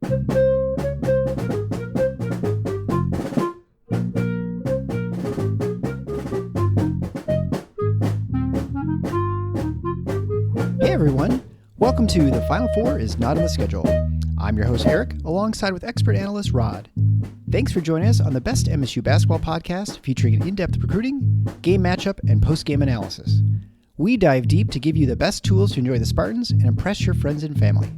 Hey everyone, welcome to The Final Four is Not on the Schedule. I'm your host Eric, alongside with expert analyst Rod. Thanks for joining us on the best MSU basketball podcast featuring in-depth recruiting, game matchup, and post-game analysis. We dive deep to give you the best tools to enjoy the Spartans and impress your friends and family.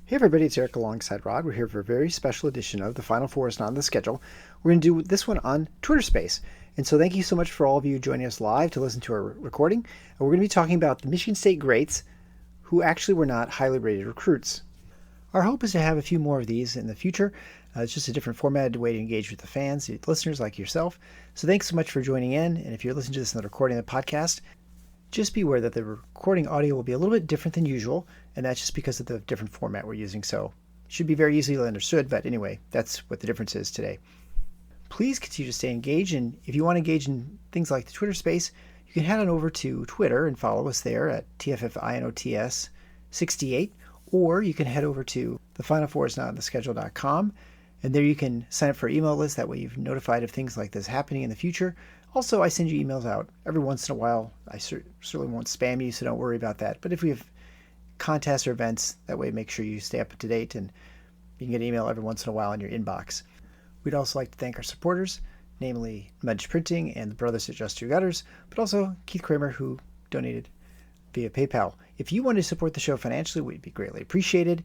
Hey everybody, it's Eric alongside Rod. We're here for a very special edition of The Final Four is Not on the Schedule. We're going to do this one on Twitter Space. And so thank you so much for all of you joining us live to listen to our recording. And we're going to be talking about the Michigan State greats who actually were not highly rated recruits. Our hope is to have a few more of these in the future. It's just a different formatted way to engage with the fans, the listeners like yourself. So thanks so much for joining in. And if you're listening to this in the recording of the podcast, just be aware that the recording audio will be a little bit different than usual. And that's just because of the different format we're using. So it should be very easily understood. But anyway, that's what the difference is today. Please continue to stay engaged, and if you want to engage in things like the Twitter space, you can head on over to Twitter and follow us there at TFFINOTS68, or you can head over to thefinalfourisnottheschedule.com, and there you can sign up for our email list. That way you're notified of things like this happening in the future. Also, I send you emails out every once in a while. I certainly won't spam you, so don't worry about that. But if we have contests or events, that way make sure you stay up to date, and you can get an email every once in a while in your inbox. We'd also like to thank our supporters, namely Mudge Printing and the brothers at Just Your Gutters, but also Keith Kramer, who donated via PayPal. If you want to support the show financially, we'd be greatly appreciated.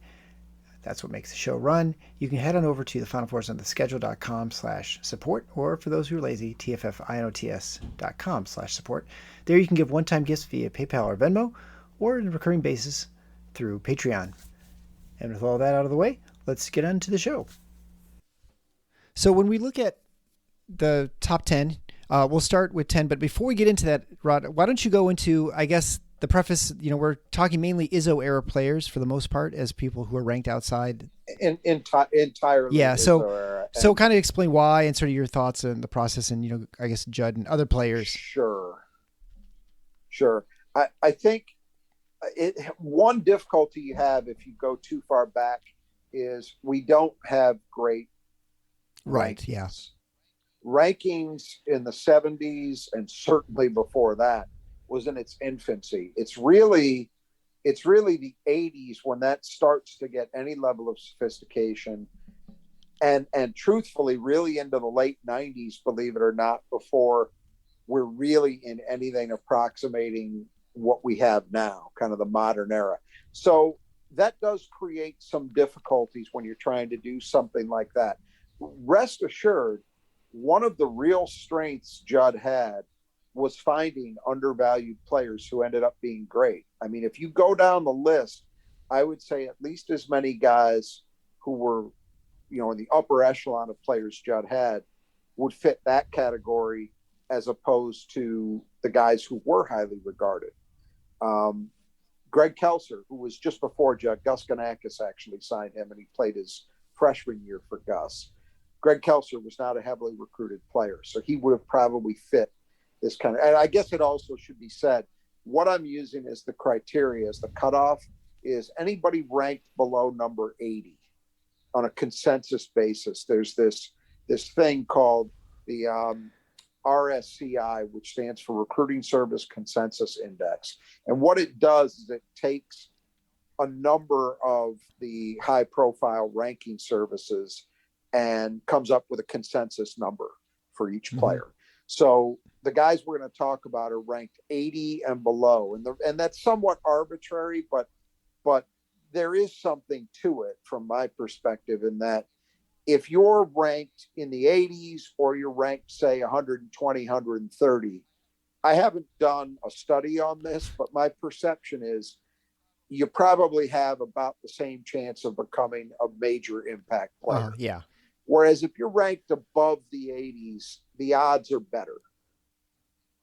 That's what makes the show run. You can head on over to thefinalfoursontheschedule.com/support, or for those who are lazy, TFFINOTS.com/support. There you can give one-time gifts via PayPal or Venmo, or on a recurring basis through Patreon. And with all that out of the way, let's get on to the show. So when we look at the top 10, we'll start with 10. But before we get into that, Rod, why don't you go into, I guess, the preface? You know, we're talking mainly Izzo era players for the most part, as people who are ranked outside. Entirely. Yeah. So kind of explain why and sort of your thoughts on the process, and, you know, I guess Judd and other players. Sure. I think one difficulty you have if you go too far back is we don't have great right. Yeah. Rankings in the 70s and certainly before that was in its infancy. It's really the 80s when that starts to get any level of sophistication, and truthfully really into the late 90s, believe it or not, before we're really in anything approximating what we have now, kind of the modern era. So that does create some difficulties when you're trying to do something like that. Rest assured, one of the real strengths Judd had was finding undervalued players who ended up being great. I mean, if you go down the list, I would say at least as many guys who were, you know, in the upper echelon of players Judd had would fit that category as opposed to the guys who were highly regarded. Greg Kelser, who was just before Judd, Gus Ganakis actually signed him, and he played his freshman year for Gus. Greg Kelser was not a heavily recruited player, so he would have probably fit this kind of, and I guess it also should be said, what I'm using as the criteria, as the cutoff, is anybody ranked below number 80 on a consensus basis. There's this thing called the RSCI, which stands for Recruiting Service Consensus Index. And what it does is it takes a number of the high profile ranking services and comes up with a consensus number for each player. So the guys we're going to talk about are ranked 80 and below, and that's somewhat arbitrary, but there is something to it from my perspective, in that if you're ranked in the 80s or you're ranked, say, 120, 130, I haven't done a study on this, but my perception is you probably have about the same chance of becoming a major impact player. Yeah. Whereas if you're ranked above the 80s, the odds are better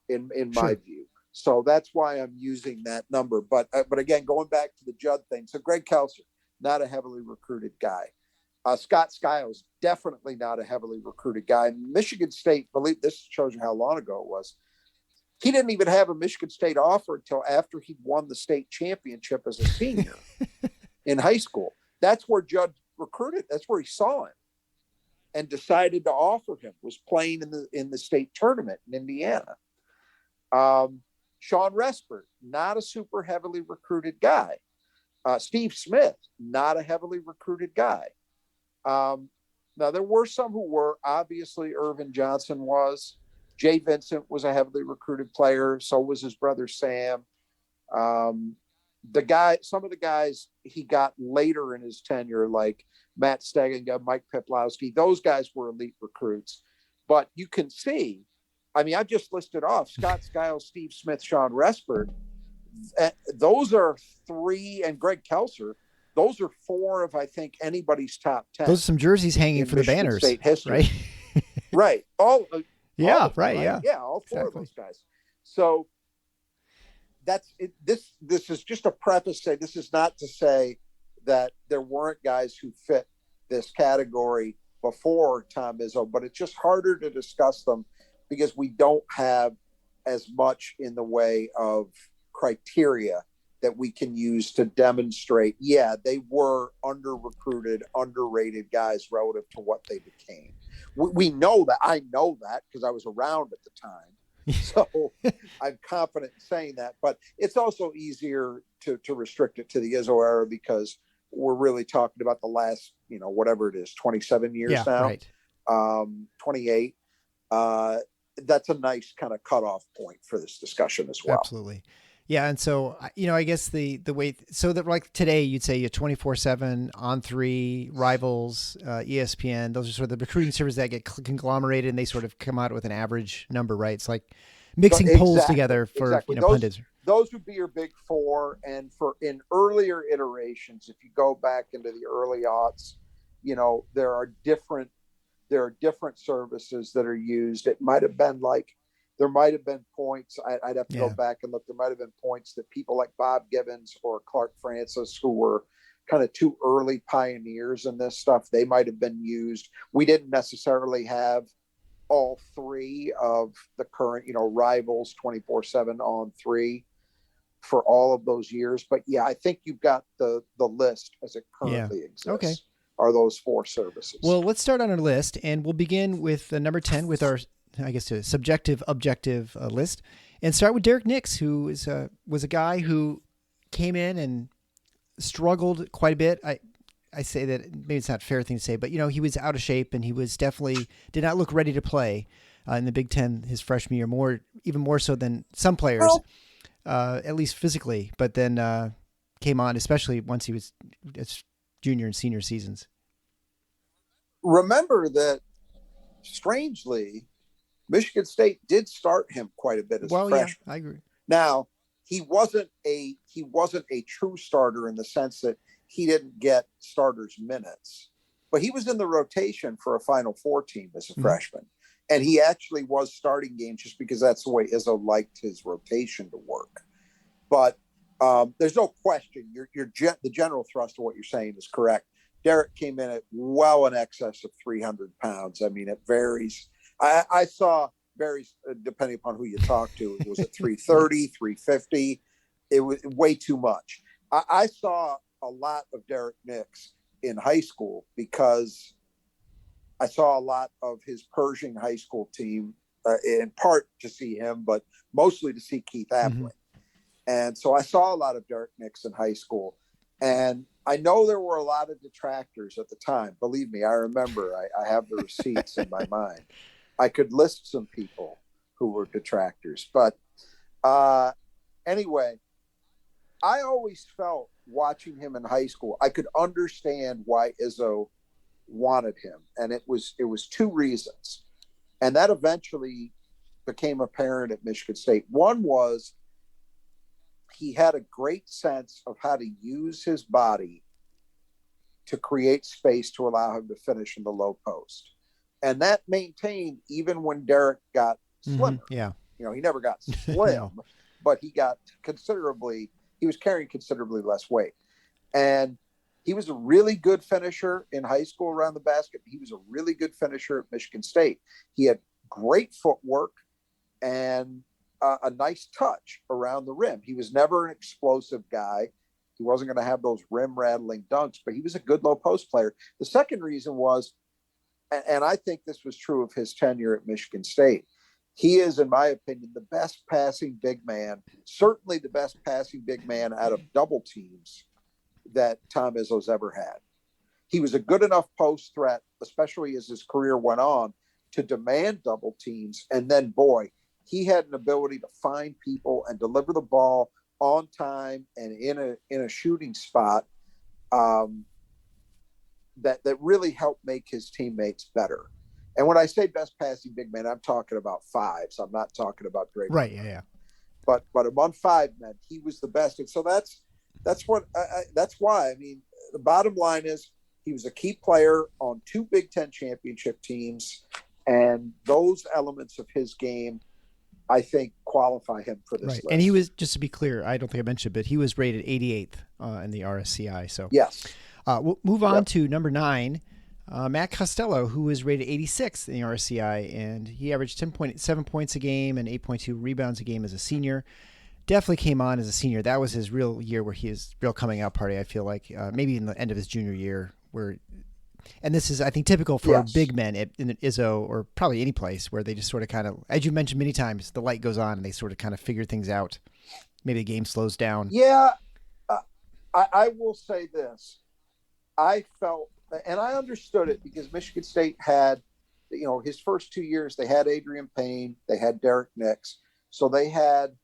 in my view. So that's why I'm using that number. But again, going back to the Judd thing. So Greg Kelser, not a heavily recruited guy. Scott Skiles, definitely not a heavily recruited guy. Michigan State, believe this shows you how long ago it was. He didn't even have a Michigan State offer until after he'd won the state championship as a senior in high school. That's where Judd recruited. That's where he saw him and decided to offer him, was playing in the state tournament in Indiana. Sean Respert, not a super heavily recruited guy. Steve Smith, not a heavily recruited guy. Now, there were some who were. Obviously, Irvin Johnson was. Jay Vincent was a heavily recruited player. So was his brother Sam. Some of the guys he got later in his tenure, like Matt Stegenga, Mike Piplowski, those guys were elite recruits. But you can see, I mean, I just listed off Scott Skiles, Steve Smith, Sean Respert. Those are three, and Greg Kelser. Those are four of, I think, anybody's top 10. Those are some jerseys hanging for Michigan the banners, State history. right? Right. All right. Yeah, all four exactly. of those guys. So that's it. This is just a preface. This is not to say that there weren't guys who fit this category before Tom Izzo, but it's just harder to discuss them because we don't have as much in the way of criteria that we can use to demonstrate, they were under-recruited, underrated guys relative to what they became. We know that. I know that because I was around at the time. So I'm confident in saying that. But it's also easier to restrict it to the Izzo era because we're really talking about the last, whatever it is, 27 years now. Right. 28. That's a nice kind of cutoff point for this discussion as well. Absolutely. Yeah. And so, I guess the way, so that like today you'd say you 24/7 On3, Rivals, ESPN, those are sort of the recruiting services that get conglomerated and they sort of come out with an average number, right? It's like mixing polls together for, pundits. Those would be your big four. And in earlier iterations, if you go back into the early aughts, there are different services that are used. It might have been like, there might have been points. I'd have to go back and look. There might have been points that people like Bob Gibbons or Clark Francis, who were kind of two early pioneers in this stuff, they might have been used. We didn't necessarily have all three of the current, Rivals 24/7 On3 for all of those years. But I think you've got the list as it currently exists. Okay. Are those four services. Well, let's start on our list, and we'll begin with number 10 with our, I guess, a subjective, objective list, and start with Derek Nix, who was a guy who came in and struggled quite a bit. I say that maybe it's not a fair thing to say, but he was out of shape and he was definitely did not look ready to play in the Big Ten his freshman year, even more so than some players, at least physically. But then came on, especially once he was junior and senior seasons. Remember that, strangely, Michigan State did start him quite a bit as a freshman. Yeah, I agree. Now, he wasn't a true starter in the sense that he didn't get starters minutes, but he was in the rotation for a Final Four team as a freshman. And he actually was starting games just because that's the way Izzo liked his rotation to work. But there's no question. The general thrust of what you're saying is correct. Derek came in at well in excess of 300 pounds. I mean, it varies. I saw varies depending upon who you talk to. It was at 330, 350. It was way too much. I saw a lot of Derek Nix in high school because I saw a lot of his Pershing high school team, in part to see him, but mostly to see Keith Appling. And so I saw a lot of Derek Nix in high school. And I know there were a lot of detractors at the time. Believe me, I remember. I have the receipts in my mind. I could list some people who were detractors. But anyway, I always felt watching him in high school, I could understand why Izzo wanted him. And it was two reasons. And that eventually became apparent at Michigan State. One was he had a great sense of how to use his body to create space to allow him to finish in the low post. And that maintained even when Derek got slimmer. Yeah. He never got slim, but he was carrying considerably less weight. And he was a really good finisher in high school around the basket. He was a really good finisher at Michigan State. He had great footwork, and a nice touch around the rim. He was never an explosive guy. He wasn't going to have those rim rattling dunks, but he was a good low post player. The second reason was, and I think this was true of his tenure at Michigan State, he is, in my opinion, the best passing big man, certainly the best passing big man out of double teams that Tom Izzo's ever had. He was a good enough post threat, especially as his career went on, to demand double teams. And then, boy, he had an ability to find people and deliver the ball on time and in a shooting spot that really helped make his teammates better. And when I say best passing big man, I'm talking about fives. I'm not talking about great. Right. Yeah. But among five men, he was the best. And so that's why. I mean, the bottom line is he was a key player on two Big Ten championship teams, and those elements of his game, I think, qualify him for this list. And he was, just to be clear, I don't think I mentioned, but he was rated 88th in the RSCI. So yes. We'll move on to number 9, Matt Costello, who was rated 86th in the RSCI, and he averaged 10.7 points a game and 8.2 rebounds a game as a senior. Definitely came on as a senior. That was his real year where his real coming out party, I feel like, maybe in the end of his junior year. And this is, I think, typical for big men in Izzo or probably any place where they just sort of kind of, as you mentioned many times, the light goes on and they sort of kind of figure things out. Maybe the game slows down. Yeah, I will say this. I felt, and I understood it because Michigan State had, his first 2 years, they had Adrian Payne, they had Derek Nix. So they had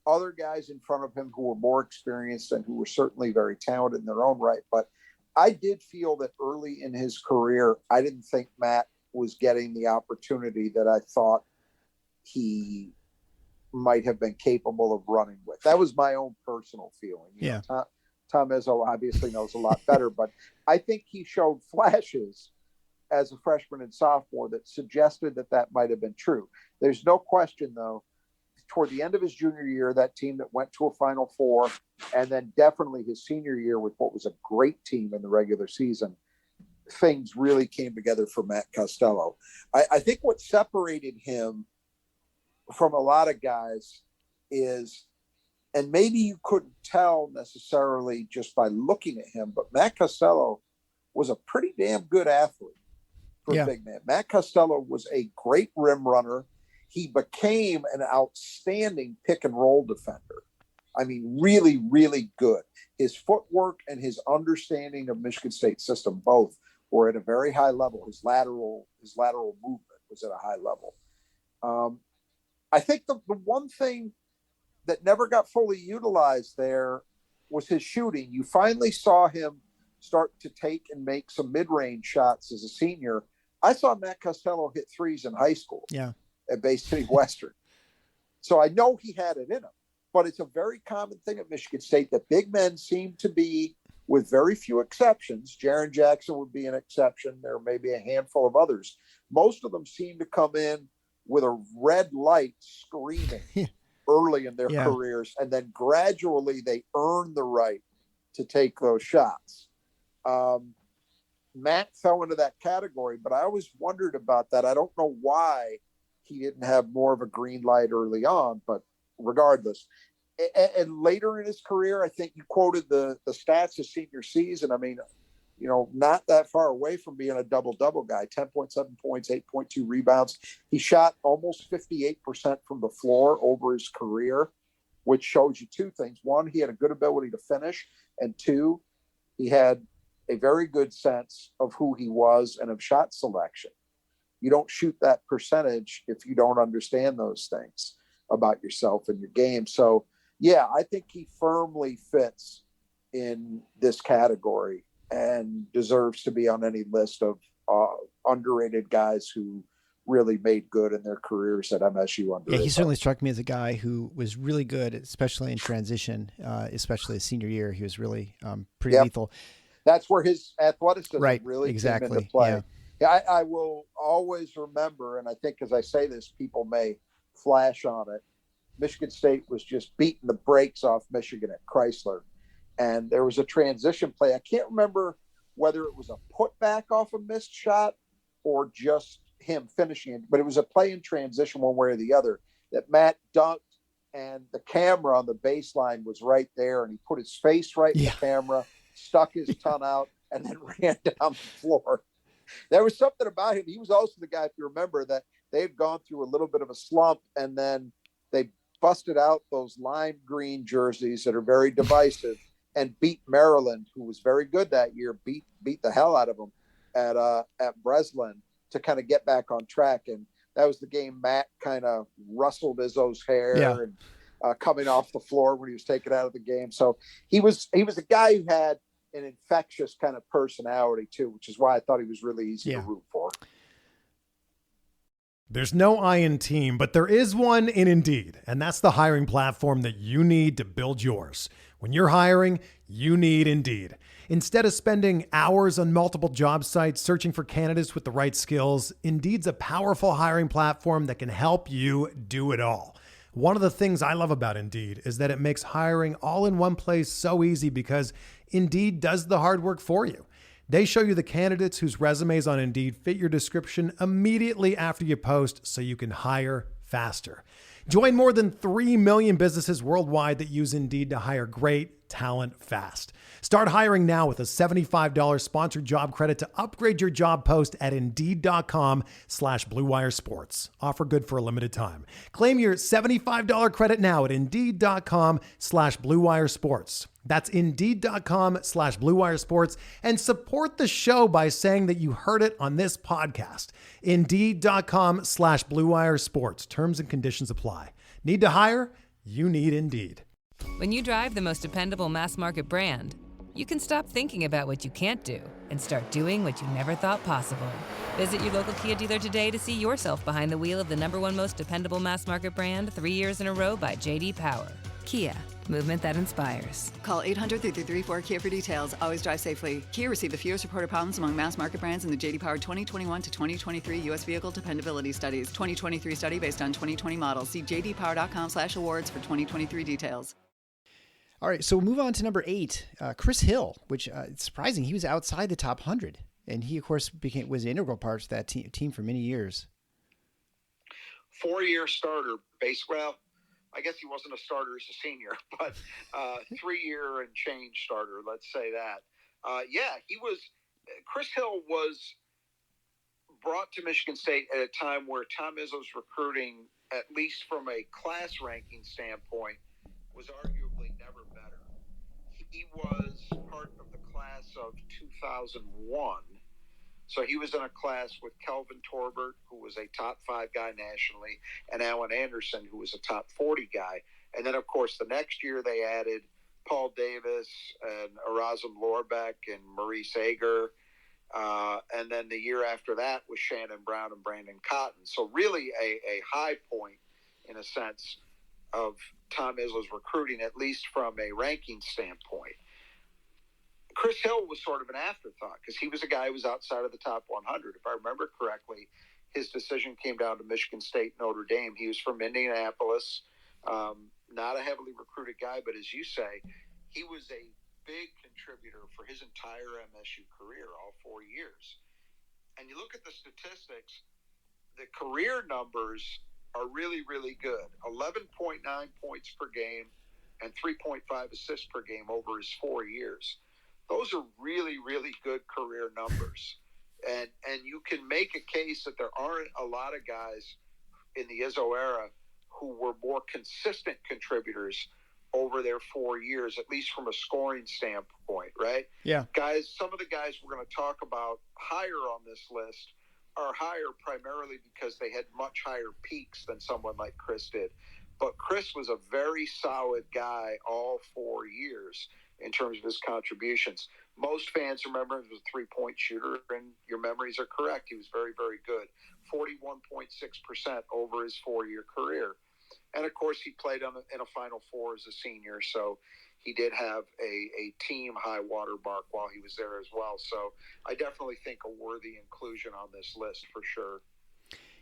other guys in front of him who were more experienced and who were certainly very talented in their own right. But I did feel that early in his career, I didn't think Matt was getting the opportunity that I thought he might have been capable of running with. That was my own personal feeling. Yeah. Tom Izzo obviously knows a lot better, but I think he showed flashes as a freshman and sophomore that suggested that might have been true. There's no question, though, toward the end of his junior year, that team that went to a Final Four, and then definitely his senior year with what was a great team in the regular season, things really came together for Matt Costello. I think what separated him from a lot of guys is, and maybe you couldn't tell necessarily just by looking at him, but Matt Costello was a pretty damn good athlete for a big man. Matt Costello was a great rim runner. He became an outstanding pick and roll defender. I mean, really, really good. His footwork and his understanding of Michigan State system both were at a very high level. His lateral movement was at a high level. I think the one thing that never got fully utilized there was his shooting. You finally saw him start to take and make some mid-range shots as a senior. I saw Matt Costello hit threes in high school at Bay City Western. So I know he had it in him, but it's a very common thing at Michigan State that big men seem to be, with very few exceptions, Jaren Jackson would be an exception. There may be a handful of others. Most of them seem to come in with a red light screaming early in their careers, and then gradually they earn the right to take those shots. Matt fell into that category, but I always wondered about that. I don't know why he didn't have more of a green light early on, but regardless. And later in his career, I think you quoted the stats of senior season. I mean, not that far away from being a double-double guy, 10.7 points, 8.2 rebounds. He shot almost 58% from the floor over his career, which shows you two things. One, he had a good ability to finish, and two, he had a very good sense of who he was and of shot selection. You don't shoot that percentage if you don't understand those things about yourself and your game. So, yeah, I think he firmly fits in this category and deserves to be on any list of underrated guys who really made good in their careers at MSU. Yeah, he certainly struck me as a guy who was really good, especially in transition, especially his senior year. He was really pretty lethal. That's where his athleticism really came into play. Yeah. I will always remember, and I think as I say this, people may flash on it, Michigan State was just beating the brakes off Michigan at Chrysler. And there was a transition play. I can't remember whether it was a putback off a missed shot or just him finishing it, but it was a play in transition one way or the other that Matt dunked and the camera on the baseline was right there, and he put his face right in the camera, stuck his tongue out, and then ran down the floor. There was something about him. He was also the guy, if you remember, that they had gone through a little bit of a slump, and then they busted out those lime green jerseys that are very divisive and beat Maryland, who was very good that year, beat the hell out of them at Breslin to kind of get back on track. And that was the game Matt kind of rustled Izzo's hair and coming off the floor when he was taken out of the game. So he was a guy who had an infectious kind of personality too, which is why I thought he was really easy to root for. There's no I in team, but there is one in Indeed, and that's the hiring platform that you need to build yours. When you're hiring, you need Indeed. Instead of spending hours on multiple job sites searching for candidates with the right skills, Indeed's a powerful hiring platform that can help you do it all. One of the things I love about Indeed is that it makes hiring all in one place so easy because Indeed does the hard work for you. They show you the candidates whose resumes on Indeed fit your description immediately after you post so you can hire faster. Join more than 3 million businesses worldwide that use Indeed to hire great talent fast. Start hiring now with a $75 sponsored job credit to upgrade your job post at Indeed.com/Blue Wire Sports. Offer good for a limited time. Claim your $75 credit now at Indeed.com/Blue Wire Sports. That's Indeed.com/Blue Wire Sports, and support the show by saying that you heard it on this podcast. Indeed.com/Blue Wire Sports. Terms and conditions apply. Need to hire? You need Indeed. When you drive the most dependable mass market brand, you can stop thinking about what you can't do and start doing what you never thought possible. Visit your local Kia dealer today to see yourself behind the wheel of the #1 most dependable mass market brand 3 years in a row by J.D. Power. Kia, movement that inspires. Call 800-334-KIA for details. Always drive safely. Kia received the fewest reported problems among mass market brands in the J.D. Power 2021 to 2023 U.S. Vehicle Dependability Studies. 2023 study based on 2020 models. See jdpower.com/awards for 2023 details. All right, so we'll move on to number 8, Chris Hill, which it's surprising. He was outside the top 100, and he, of course, was an integral part to that team for many years. 4-year starter, well, I guess he wasn't a starter as a senior, but 3-year and change starter, let's say that. Chris Hill was brought to Michigan State at a time where Tom Izzo's recruiting, at least from a class ranking standpoint, was arguably never better. He was part of the class of 2001. So he was in a class with Kelvin Torbert, who was a top 5 guy nationally, and Alan Anderson, who was a top 40 guy. And then, of course, the next year they added Paul Davis and Erasm Lorbeck and Maurice Ager. And then the year after that was Shannon Brown and Brandon Cotton. So really a high point, in a sense, of Tom Izzo's recruiting, at least from a ranking standpoint. Chris Hill was sort of an afterthought because he was a guy who was outside of the top 100. If I remember correctly, his decision came down to Michigan State, Notre Dame. He was from Indianapolis, not a heavily recruited guy, but as you say, he was a big contributor for his entire MSU career, all 4 years. And you look at the statistics, the career numbers are really, really good. 11.9 points per game and 3.5 assists per game over his 4 years. Those are really, really good career numbers. And you can make a case that there aren't a lot of guys in the Izzo era who were more consistent contributors over their 4 years, at least from a scoring standpoint, right? Yeah. Guys, some of the guys we're going to talk about higher on this list are higher primarily because they had much higher peaks than someone like Chris did. But Chris was a very solid guy all 4 years in terms of his contributions. Most fans remember him as a three-point shooter, and your memories are correct. He was very, very good. 41.6% over his 4-year career. And, of course, he played in a Final Four as a senior, so he did have a team high water mark while he was there as well. So I definitely think a worthy inclusion on this list for sure.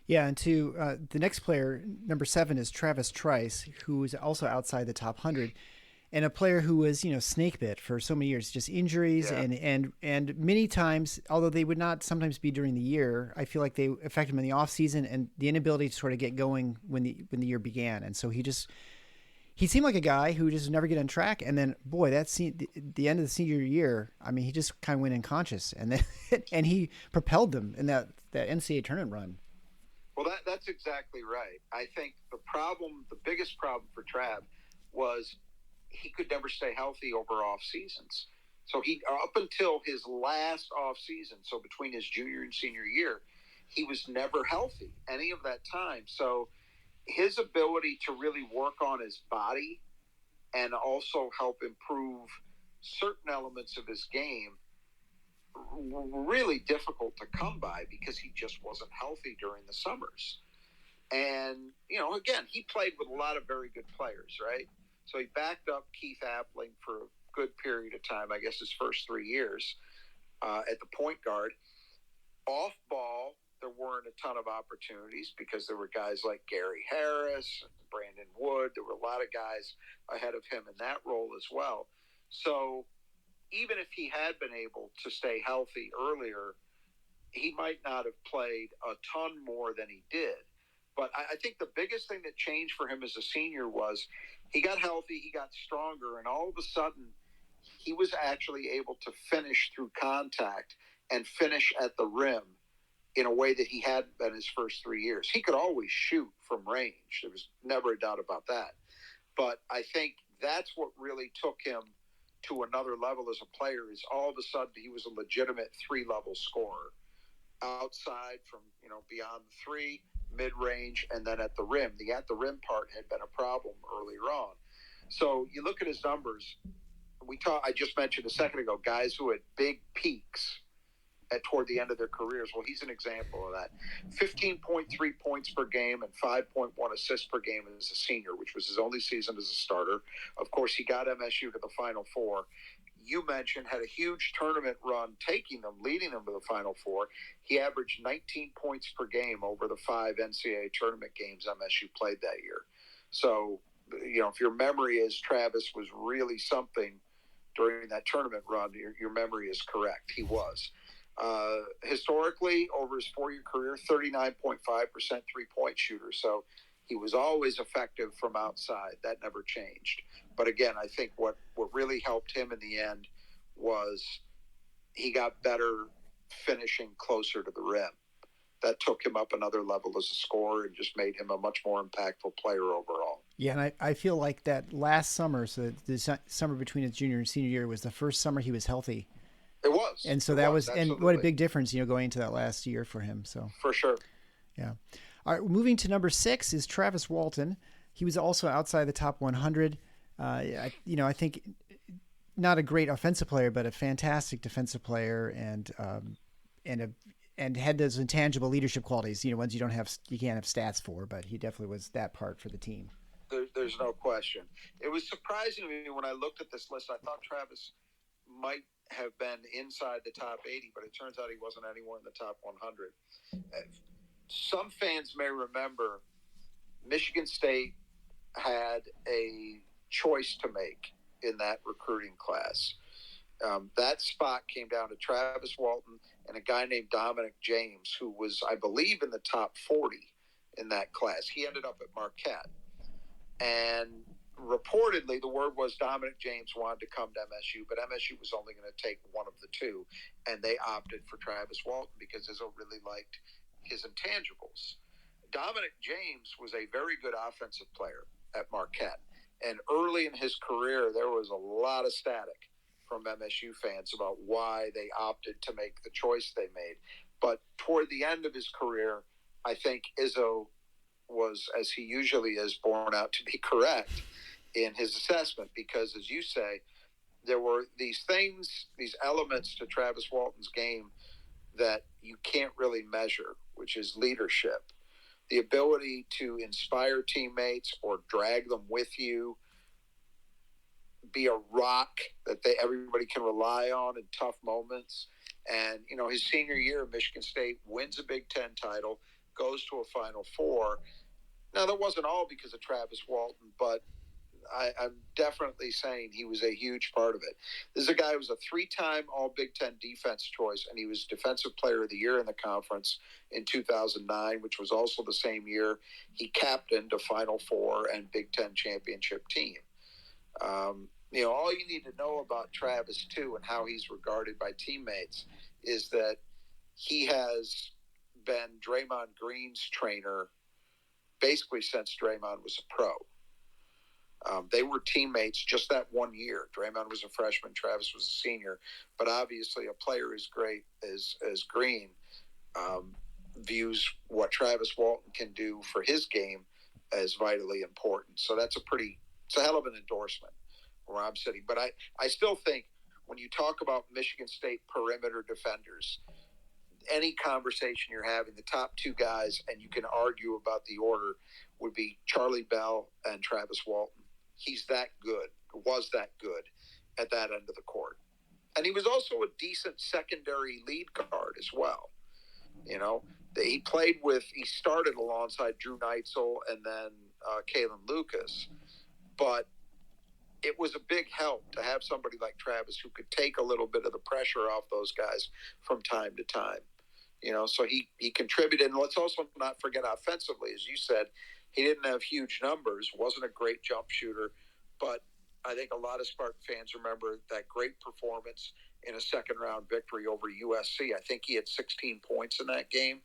Yeah, and the next player, number 7, is Travis Trice, who is also outside the top 100, and a player who was, snake bit for so many years, just injuries and many times, although they would not sometimes be during the year, I feel like they affected him in the off season and the inability to sort of get going when the year began. And so he he seemed like a guy who just never get on track. And then, boy, the end of the senior year, I mean, he just kind of went unconscious, and then and he propelled them in that NCAA tournament run. Well, that's exactly right. I think the biggest problem for Trav was he could never stay healthy over off seasons. So up until his last off season, so between his junior and senior year, he was never healthy any of that time. So his ability to really work on his body and also help improve certain elements of his game were really difficult to come by because he just wasn't healthy during the summers. And, again, he played with a lot of very good players, right? So he backed up Keith Appling for a good period of time, I guess his first 3 years at the point guard. Off ball, there weren't a ton of opportunities because there were guys like Gary Harris, Brandon Wood. There were a lot of guys ahead of him in that role as well. So even if he had been able to stay healthy earlier, he might not have played a ton more than he did. But I think the biggest thing that changed for him as a senior was he got healthy, he got stronger, and all of a sudden he was actually able to finish through contact and finish at the rim in a way that he hadn't been his first 3 years. He could always shoot from range. There was never a doubt about that. But I think that's what really took him to another level as a player is all of a sudden he was a legitimate 3-level scorer. Outside from, beyond the 3, mid-range, and then at the rim. The at the rim part had been a problem earlier on. So you look at his numbers. I just mentioned a second ago, guys who had big peaks toward the end of their careers. Well, he's an example of that. 15.3 points per game and 5.1 assists per game as a senior, which was his only season as a starter. Of course, he got MSU to the Final Four. You mentioned had a huge tournament run, leading them to the Final Four. He averaged 19 points per game over the 5 NCAA tournament games MSU played that year. So, if your memory is Travis was really something during that tournament run, your memory is correct. He was. Historically, over his 4-year career, 39.5% three-point shooter. So he was always effective from outside. That never changed. But again, I think what really helped him in the end was he got better finishing closer to the rim. That took him up another level as a scorer and just made him a much more impactful player overall. Yeah, and I feel like that last summer, so the summer between his junior and senior year was the first summer he was healthy. It was. And so and what a big difference, going into that last year for him. So for sure. Yeah. All right, moving to number 6 is Travis Walton. He was also outside the top 100. I think not a great offensive player, but a fantastic defensive player, and had those intangible leadership qualities. Ones you can't have stats for, but he definitely was that part for the team. There's no question. It was surprising to me when I looked at this list. I thought Travis might have been inside the top 80, but it turns out he wasn't anywhere in the top 100. Some fans may remember Michigan State had a choice to make in that recruiting class. That spot came down to Travis Walton and a guy named Dominic James, who was, I believe, in the top 40 in that class. He ended up at Marquette. And reportedly, the word was Dominic James wanted to come to MSU, but MSU was only going to take one of the two, and they opted for Travis Walton because Izzo really liked his intangibles. Dominic James was a very good offensive player at Marquette, and early in his career, there was a lot of static from MSU fans about why they opted to make the choice they made. But toward the end of his career, I think Izzo was, as he usually is, born out to be correct in his assessment because, as you say, there were these things, these elements to Travis Walton's game that you can't really measure, which is leadership, the ability to inspire teammates or drag them with you, be a rock that everybody can rely on in tough moments. And, his senior year at Michigan State wins a Big Ten title, goes to a Final Four. Now, that wasn't all because of Travis Walton, but I'm definitely saying he was a huge part of it. This is a guy who was a 3-time All Big Ten defense choice, and he was Defensive Player of the Year in the conference in 2009, which was also the same year he captained a Final Four and Big Ten championship team. All you need to know about Travis, too, and how he's regarded by teammates is that he has been Draymond Green's trainer basically since Draymond was a pro. They were teammates just that 1 year. Draymond was a freshman, Travis was a senior, but obviously a player as great as Green views what Travis Walton can do for his game as vitally important. So it's a hell of an endorsement where I'm sitting. But I still think when you talk about Michigan State perimeter defenders, any conversation you're having, the top two guys, and you can argue about the order, would be Charlie Bell and Travis Walton. He's that good, was that good at that end of the court. And he was also a decent secondary lead guard as well. He started alongside Drew Neitzel and then Kalen Lucas, but it was a big help to have somebody like Travis who could take a little bit of the pressure off those guys from time to time. So he contributed. And let's also not forget offensively, as you said, he didn't have huge numbers, wasn't a great jump shooter, but I think a lot of Spartan fans remember that great performance in a second-round victory over USC. I think he had 16 points in that game,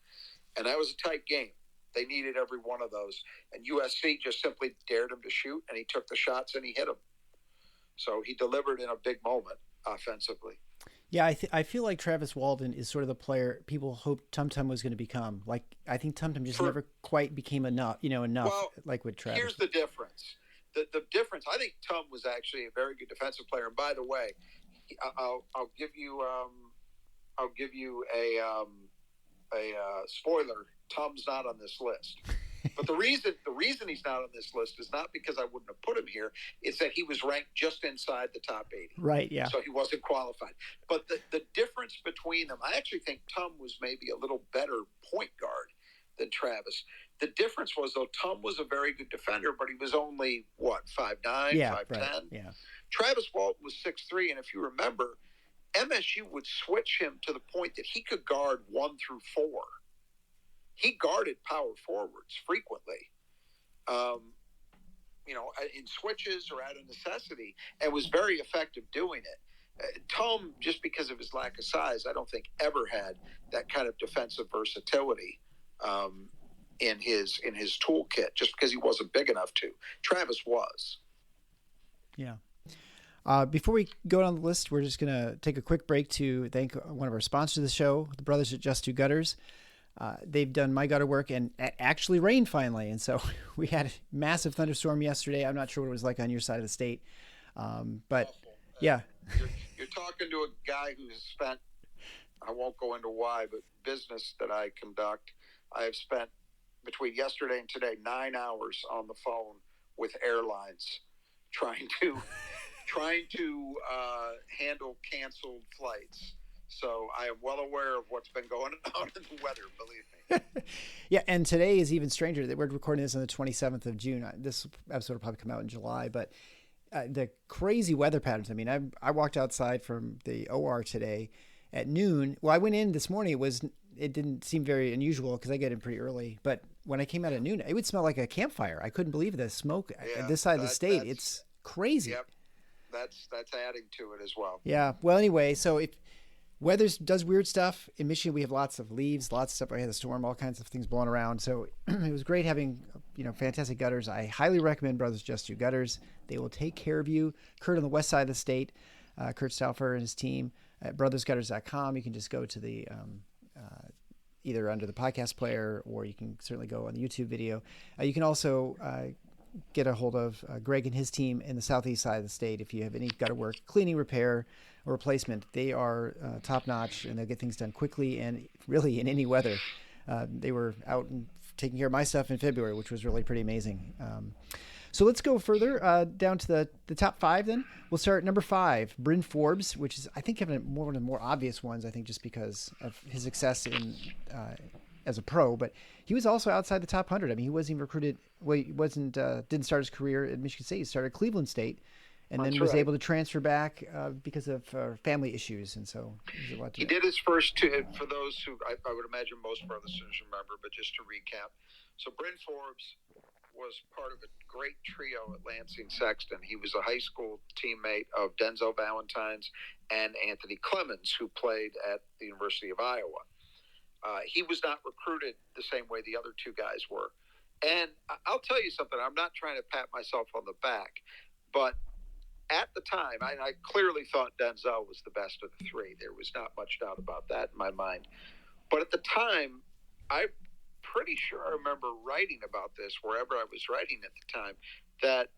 and that was a tight game. They needed every one of those, and USC just simply dared him to shoot, and he took the shots and he hit them. So he delivered in a big moment offensively. Yeah, I feel like Travis Walton is sort of the player people hoped Tum Tum was going to become. Like, I think Tum Tum just never quite became enough, Well, like with Travis. Here's the difference. The difference, I think Tum was actually a very good defensive player. And by the way, I'll give you a spoiler. Tum's not on this list. But the reason he's not on this list is not because I wouldn't have put him here. It's that he was ranked just inside the top 80. Right, yeah. So he wasn't qualified. But the difference between them, I actually think Tum was maybe a little better point guard than Travis. The difference was, though, Tum was a very good defender, but he was only, 5'9", 5'10"? Right, yeah. Travis Walton was 6'3", and if you remember, MSU would switch him to the point that he could guard 1 through 4. He guarded power forwards frequently, in switches or out of necessity, and was very effective doing it. Tom, just because of his lack of size, I don't think ever had that kind of defensive versatility in his toolkit, just because he wasn't big enough to. Travis was. Yeah. Before we go down the list, we're just going to take a quick break to thank one of our sponsors of the show, the brothers at Just Two Gutters. They've done my gutter work, and it actually rained finally. And so we had a massive thunderstorm yesterday. I'm not sure what it was like on your side of the state. But yeah. You're talking to a guy who's spent, I won't go into why, but business that I conduct, I have spent between yesterday and today 9 hours on the phone with airlines trying to handle canceled flights. So I am well aware of what's been going on in the weather, believe me. Yeah, and today is even stranger. We're recording this on the 27th of June. This episode will probably come out in July, but the crazy weather patterns. I mean, I walked outside from the OR today at noon. Well, I went in this morning. It didn't seem very unusual because I get in pretty early. But when I came out at noon, it would smell like a campfire. I couldn't believe the smoke at this side of the state. It's crazy. Yep, that's adding to it as well. Yeah. Well, anyway, so if weather does weird stuff. In Michigan, we have lots of leaves, lots of stuff. I had a storm, all kinds of things blowing around. So it was great having, fantastic gutters. I highly recommend Brothers Just Two Gutters. They will take care of you. Kurt on the west side of the state, Kurt Stauffer and his team at brothersgutters.com. You can just go to the either under the podcast player, or you can certainly go on the YouTube video. You can also get a hold of Greg and his team in the southeast side of the state if you have any gutter work, cleaning, repair, or replacement. They are top-notch, and they'll get things done quickly and really in any weather. They were out and taking care of my stuff in February, which was really pretty amazing. So let's go further down to the top 5 then. We'll start number 5, Bryn Forbes, which is, I think, one of the more obvious ones, I think, just because of his success as a pro, but he was also outside the top 100. I mean, he wasn't even recruited. Well, he wasn't didn't start his career at Michigan State. He started at Cleveland State, and then was able to transfer back because of family issues. And so he did his first two. For those who I would imagine most of our listeners remember, but just to recap, so Bryn Forbes was part of a great trio at Lansing Sexton. He was a high school teammate of Denzel Valentine's and Anthony Clemens, who played at the University of Iowa. He was not recruited the same way the other two guys were. And I'll tell you something, I'm not trying to pat myself on the back, but at the time, I clearly thought Denzel was the best of the three. There was not much doubt about that in my mind. But at the time, I'm pretty sure I remember writing about this wherever I was writing at the time, that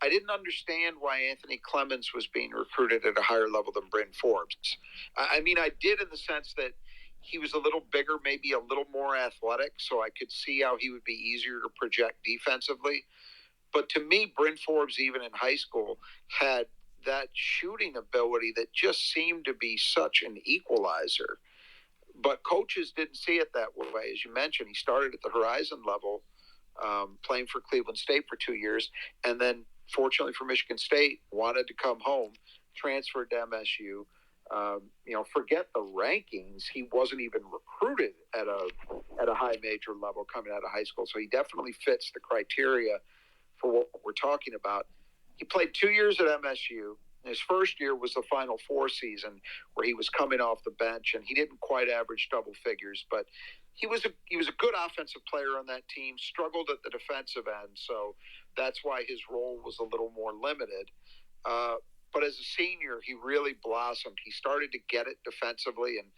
I didn't understand why Anthony Clemens was being recruited at a higher level than Bryn Forbes. I mean, I did in the sense that he was a little bigger, maybe a little more athletic, so I could see how he would be easier to project defensively. But to me, Bryn Forbes, even in high school, had that shooting ability that just seemed to be such an equalizer. But coaches didn't see it that way. As you mentioned, he started at the Horizon level, playing for Cleveland State for 2 years, and then, fortunately for Michigan State, wanted to come home, transferred to MSU. Forget the rankings. He wasn't even recruited at a high major level coming out of high school. So he definitely fits the criteria for what we're talking about. He played 2 years at MSU. His first year was the Final Four season, where he was coming off the bench, and he didn't quite average double figures, but he was a good offensive player on that team, struggled at the defensive end, so that's why his role was a little more limited. But as a senior, he really blossomed. He started to get it defensively, and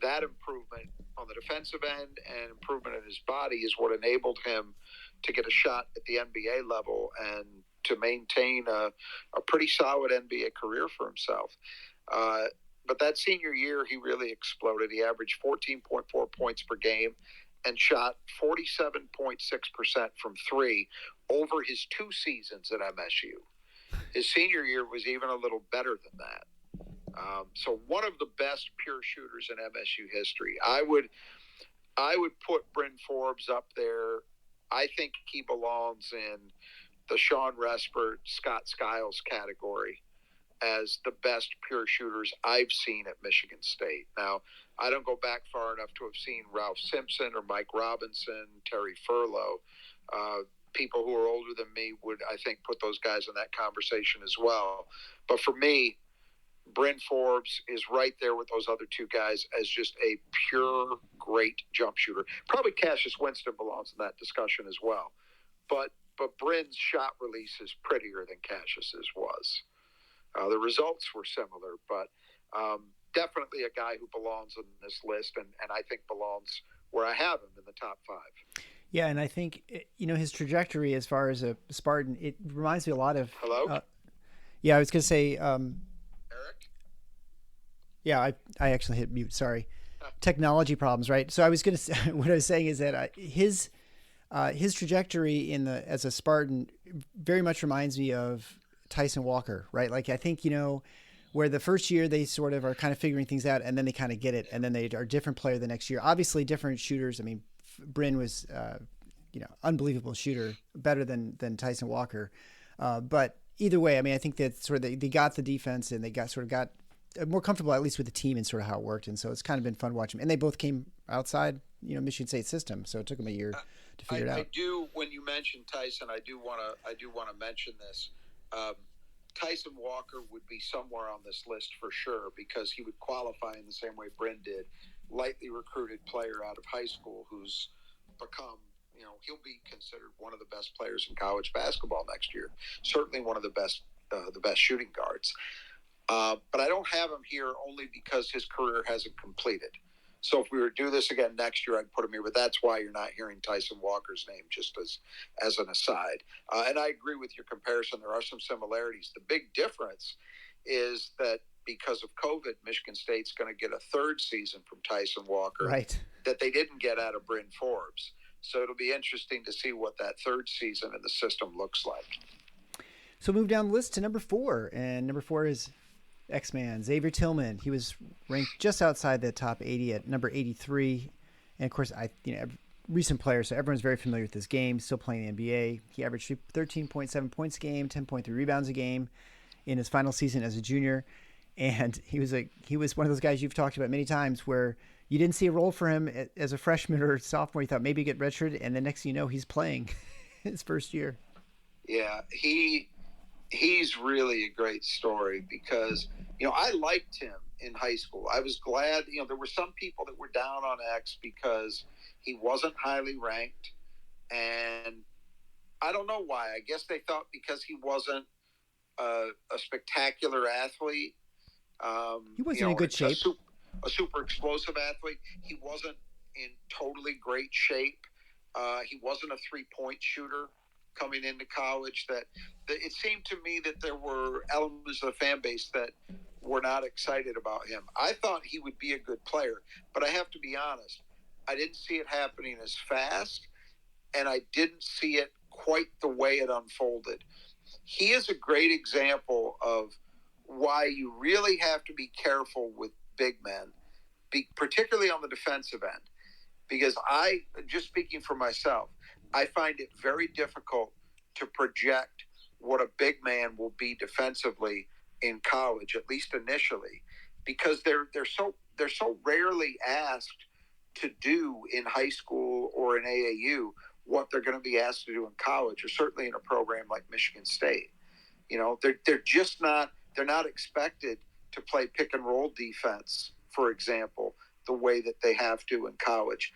that improvement on the defensive end and improvement in his body is what enabled him to get a shot at the NBA level and to maintain a pretty solid NBA career for himself. But that senior year, he really exploded. He averaged 14.4 points per game and shot 47.6% from three over his 2 seasons at MSU. His senior year was even a little better than that. So one of the best pure shooters in MSU history. I would put Bryn Forbes up there. I think he belongs in the Sean Respert, Scott Skiles category as the best pure shooters I've seen at Michigan State. Now, I don't go back far enough to have seen Ralph Simpson or Mike Robinson, Terry Furlow. People who are older than me would, I think, put those guys in that conversation as well. But for me, Bryn Forbes is right there with those other two guys as just a pure, great jump shooter. Probably Cassius Winston belongs in that discussion as well. But Bryn's shot release is prettier than Cassius's was. The results were similar, but definitely a guy who belongs on this list, and I think belongs where I have him in the top 5. Yeah, and I think, his trajectory as far as a Spartan, it reminds me a lot of... Hello? Yeah, I was going to say... Eric? Yeah, I actually hit mute, sorry. Technology problems, right? So I was going to say, what I was saying is that his trajectory as a Spartan very much reminds me of Tyson Walker, right? Like, I think, where the first year they sort of are kind of figuring things out, and then they kind of get it, and then they are a different player the next year. Obviously, different shooters. I mean, Bryn was, unbelievable shooter, better than Tyson Walker. But either way, I mean, I think that sort of they got the defense, and they got more comfortable, at least with the team and sort of how it worked. And so it's kind of been fun watching them. And they both came outside, Michigan State system, so it took them a year to figure it out. I do. When you mentioned Tyson, I do want to mention this. Tyson Walker would be somewhere on this list for sure, because he would qualify in the same way Bryn did. Lightly recruited player out of high school who's become, he'll be considered one of the best players in college basketball next year. Certainly one of the best shooting guards. But I don't have him here only because his career hasn't completed. So if we were to do this again next year, I'd put him here. But that's why you're not hearing Tyson Walker's name, just as an aside. And I agree with your comparison. There are some similarities. The big difference is that because of COVID, Michigan State's going to get a third season from Tyson Walker, right, that they didn't get out of Bryn Forbes. So it'll be interesting to see what that third season in the system looks like. So move down the list to number 4. And number 4 is X-Man, Xavier Tillman. He was ranked just outside the top 80 at number 83. And of course, recent player, so everyone's very familiar with his game. Still playing the NBA. He averaged 13.7 points a game, 10.3 rebounds a game in his final season as a junior. And he was one of those guys you've talked about many times where you didn't see a role for him as a freshman or sophomore. You thought maybe he'd get redshirted, and the next thing you know, he's playing his first year. Yeah, he's really a great story because, I liked him in high school. I was glad, there were some people that were down on X because he wasn't highly ranked. And I don't know why. I guess they thought because he wasn't a spectacular athlete. He wasn't in good shape. A super explosive athlete. He wasn't in totally great shape. He wasn't a 3-point shooter coming into college. That it seemed to me that there were elements of the fan base that were not excited about him. I thought he would be a good player, but I have to be honest. I didn't see it happening as fast, and I didn't see it quite the way it unfolded. He is a great example of why you really have to be careful with big men, particularly on the defensive end. Because just speaking for myself, I find it very difficult to project what a big man will be defensively in college, at least initially, because they're so rarely asked to do in high school or in AAU what they're going to be asked to do in college, or certainly in a program like Michigan State. They're not expected to play pick and roll defense, for example, the way that they have to in college.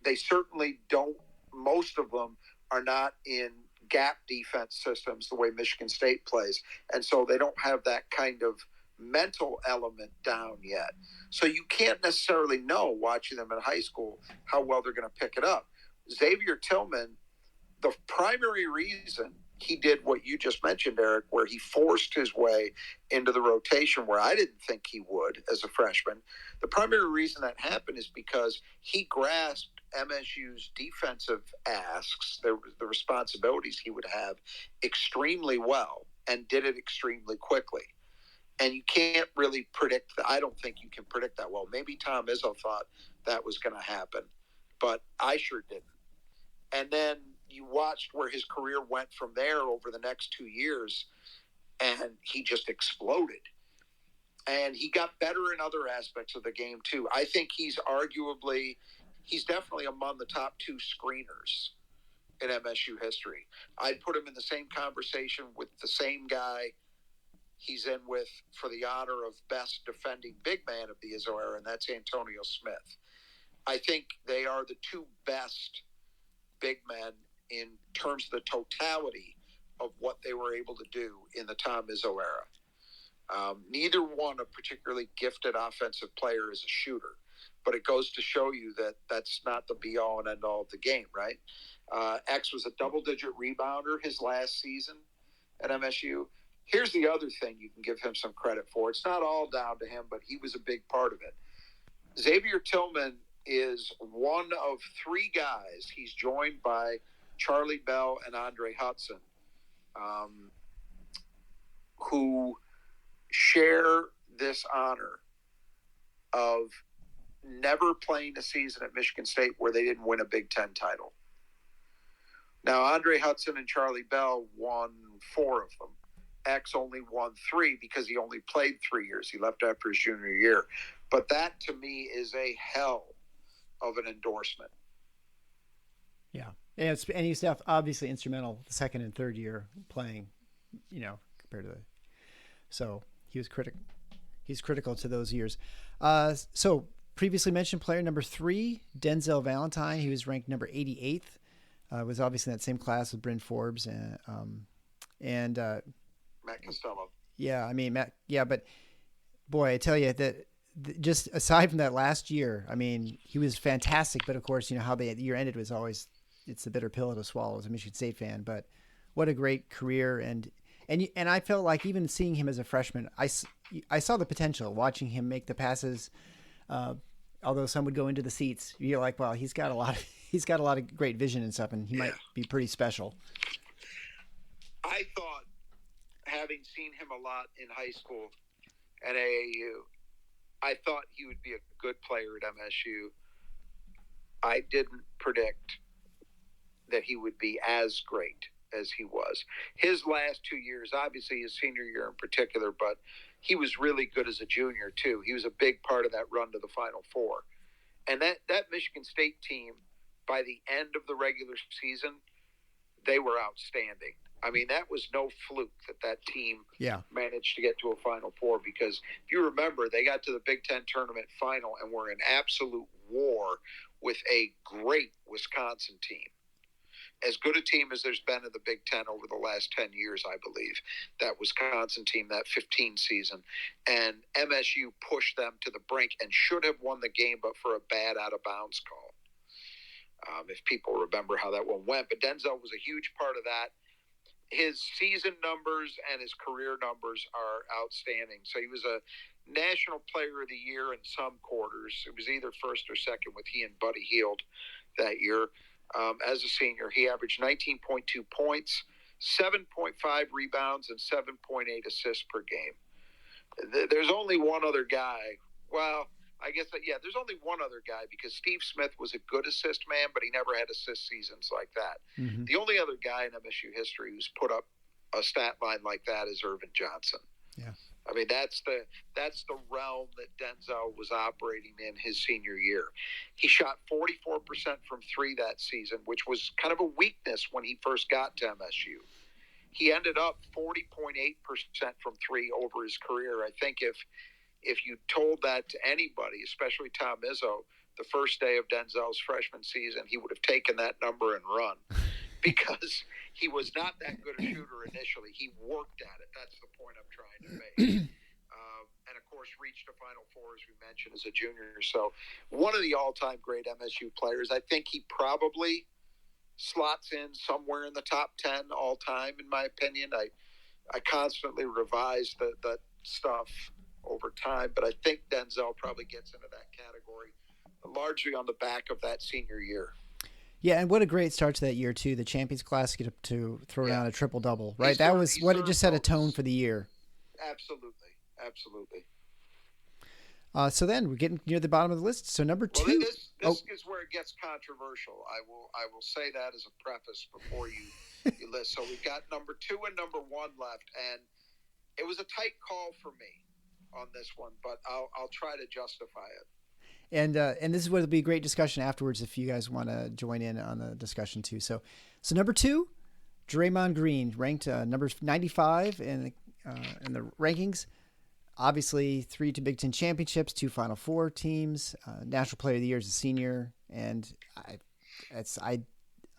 They certainly don't. Most of them are not in gap defense systems the way Michigan State plays, and so they don't have that kind of mental element down yet. So you can't necessarily know, watching them in high school, how well they're going to pick it up. Xavier Tillman, the primary reason he did what you just mentioned, Eric, where he forced his way into the rotation where I didn't think he would as a freshman. The primary reason that happened is because he grasped MSU's defensive asks, the responsibilities he would have, extremely well, and did it extremely quickly. And you can't really predict that. I don't think you can predict that well. Maybe Tom Izzo thought that was going to happen, but I sure didn't. And then you watched where his career went from there over the next 2 years, and he just exploded. And he got better in other aspects of the game, too. I think he's definitely among the top 2 screeners in MSU history. I'd put him in the same conversation with the same guy he's in with for the honor of best defending big man of the Izzo era, and that's Antonio Smith. I think they are the 2 best big men in terms of the totality of what they were able to do in the Tom Izzo era. Neither one a particularly gifted offensive player as a shooter, but it goes to show you that that's not the be-all and end-all of the game, right? X was a double-digit rebounder his last season at MSU. Here's the other thing you can give him some credit for. It's not all down to him, but he was a big part of it. Xavier Tillman is one of 3 guys. He's joined by Charlie Bell and Andre Hudson, who share this honor of never playing a season at Michigan State where they didn't win a Big Ten title. Now, Andre Hudson and Charlie Bell won 4 of them. X only won 3 because he only played 3 years. He left after his junior year. But that, to me, is a hell of an endorsement. Yeah. And he's obviously instrumental the second and third year playing, compared to so he was critical. He's critical to those years. So previously mentioned player number 3, Denzel Valentine. He was ranked number 88th. Was obviously in that same class with Bryn Forbes and Matt Costello. Yeah, I mean, Matt. Yeah, but boy, I tell you that just aside from that last year, I mean, he was fantastic. But of course, how the year ended was always, it's the bitter pill to swallow as a Michigan State fan. But what a great career. And I felt like even seeing him as a freshman, I saw the potential watching him make the passes. Although some would go into the seats, you're like, well, he's got a lot of great vision and stuff, and he might be pretty special. I thought, having seen him a lot in high school at AAU, I thought he would be a good player at MSU. I didn't predict that he would be as great as he was. His last 2 years, obviously his senior year in particular, but he was really good as a junior too. He was a big part of that run to the Final Four. And that Michigan State team, by the end of the regular season, they were outstanding. I mean, that was no fluke that team managed to get to a Final Four, because if you remember, they got to the Big Ten tournament final and were in absolute war with a great Wisconsin team. As good a team as there's been in the Big Ten over the last 10 years, I believe, that Wisconsin team, that 15 season. And MSU pushed them to the brink and should have won the game, but for a bad out-of-bounds call. If people remember how that one went. But Denzel was a huge part of that. His season numbers and his career numbers are outstanding. So he was a National Player of the Year in some quarters. It was either first or second with he and Buddy Hield that year. As a senior, he averaged 19.2 points, 7.5 rebounds, and 7.8 assists per game. There's only one other guy. Well, I guess there's only one other guy, because Steve Smith was a good assist man, but he never had assist seasons like that. Mm-hmm. The only other guy in MSU history who's put up a stat line like that is Irvin Johnson. Yeah. I mean, that's the realm that Denzel was operating in his senior year. He shot 44% from three that season, which was kind of a weakness when he first got to MSU. He ended up 40.8% from three over his career. I think if you told that to anybody, especially Tom Izzo, the first day of Denzel's freshman season, he would have taken that number and run, because he was not that good a shooter initially. He worked at it. That's the point I'm trying to make. And, of course, reached a Final Four, as we mentioned, as a junior. So one of the all-time great MSU players. I think he probably slots in somewhere in the top 10 all-time, in my opinion. I constantly revise the stuff over time, but I think Denzel probably gets into that category largely on the back of that senior year. Yeah, and what a great start to that year too. The Champions Classic get up to throw down a triple-double, right? That was what it just set a tone for the year. Absolutely. So then we're getting near the bottom of the list. So number two. Well, this is where it gets controversial. I will say that as a preface before you list. So we've got number 2 and number 1 left, and it was a tight call for me on this one, but I'll try to justify it. And this is what will be a great discussion afterwards if you guys want to join in on the discussion too. So number 2, Draymond Green, ranked number 95 in the rankings. Obviously, 3 Big Ten championships, 2 Final Four teams, National Player of the Year as a senior, and